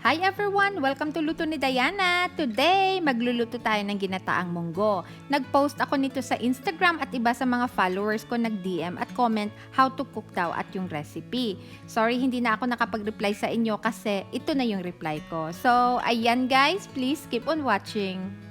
Hi everyone! Welcome to Luto ni Diana! Today, magluluto tayo ng ginataang munggo. Nag-post ako nito sa Instagram at iba sa mga followers ko nag-DM at comment how to cook daw at yung recipe. Sorry, hindi na ako nakapag-reply sa inyo kasi ito na yung reply ko. So, ayan guys, please keep on watching.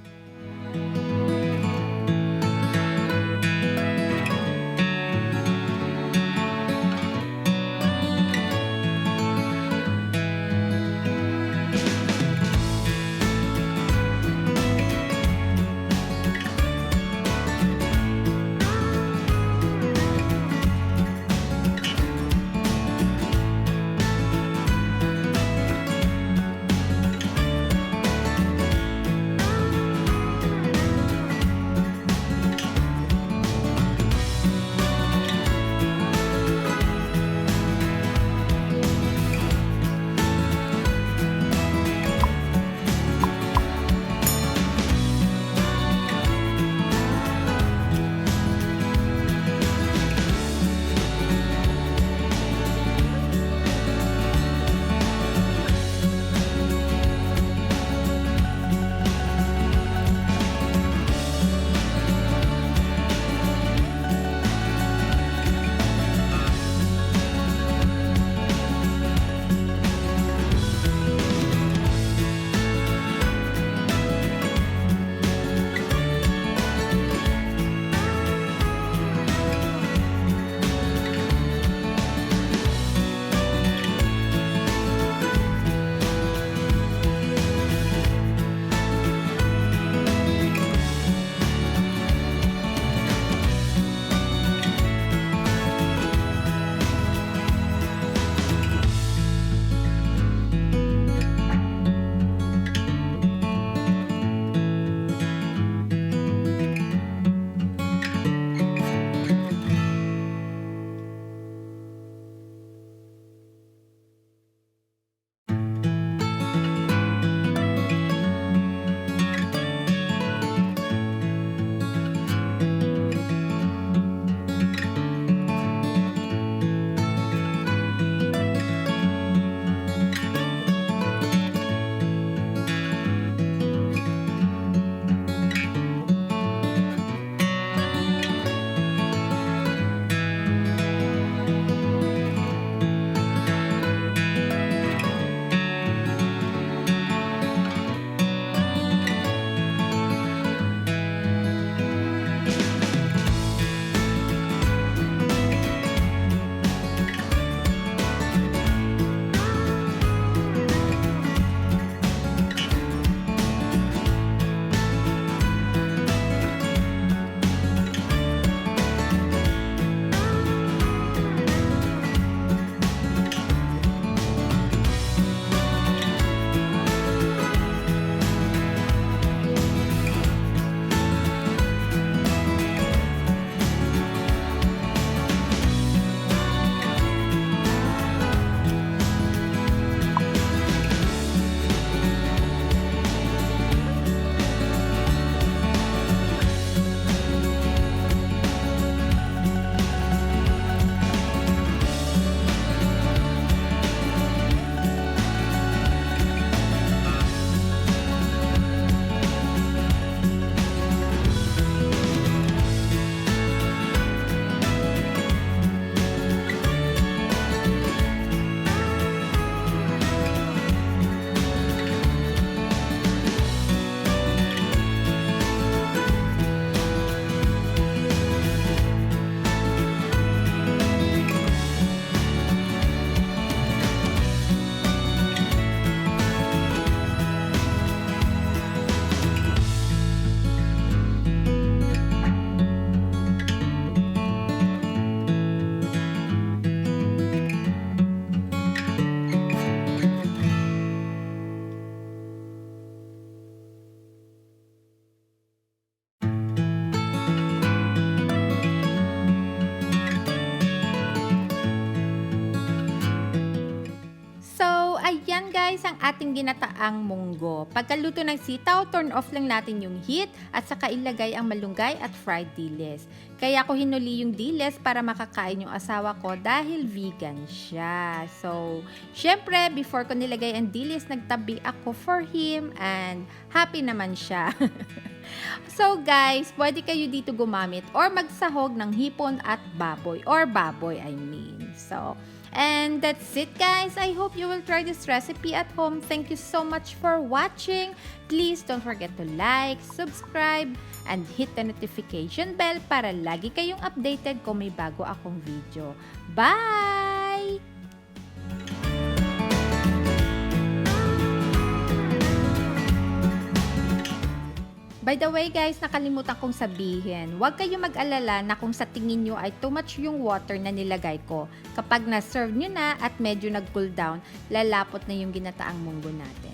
ating ginataang munggo. Pagkaluto ng sitaw, turn off lang natin yung heat at saka ilagay ang malunggay at fried dilis. Kaya ko hinuli yung dilis para makakain yung asawa ko dahil vegan siya. So, syempre, before ko nilagay ang dilis, nagtabi ako for him and happy naman siya. So guys, pwede kayo dito gumamit or magsahog ng hipon at baboy or baboy I mean. So, and that's it guys. I hope you will try this recipe at home. Thank you so much for watching. Please don't forget to like, subscribe, and hit the notification bell para lagi kayong updated kung may bago akong video. Bye! By the way guys, nakalimutan kong sabihin, huwag kayong mag-alala na kung sa tingin nyo ay too much yung water na nilagay ko. Kapag na-serve nyo na at medyo nag-cool down, lalapot na yung ginataang munggo natin.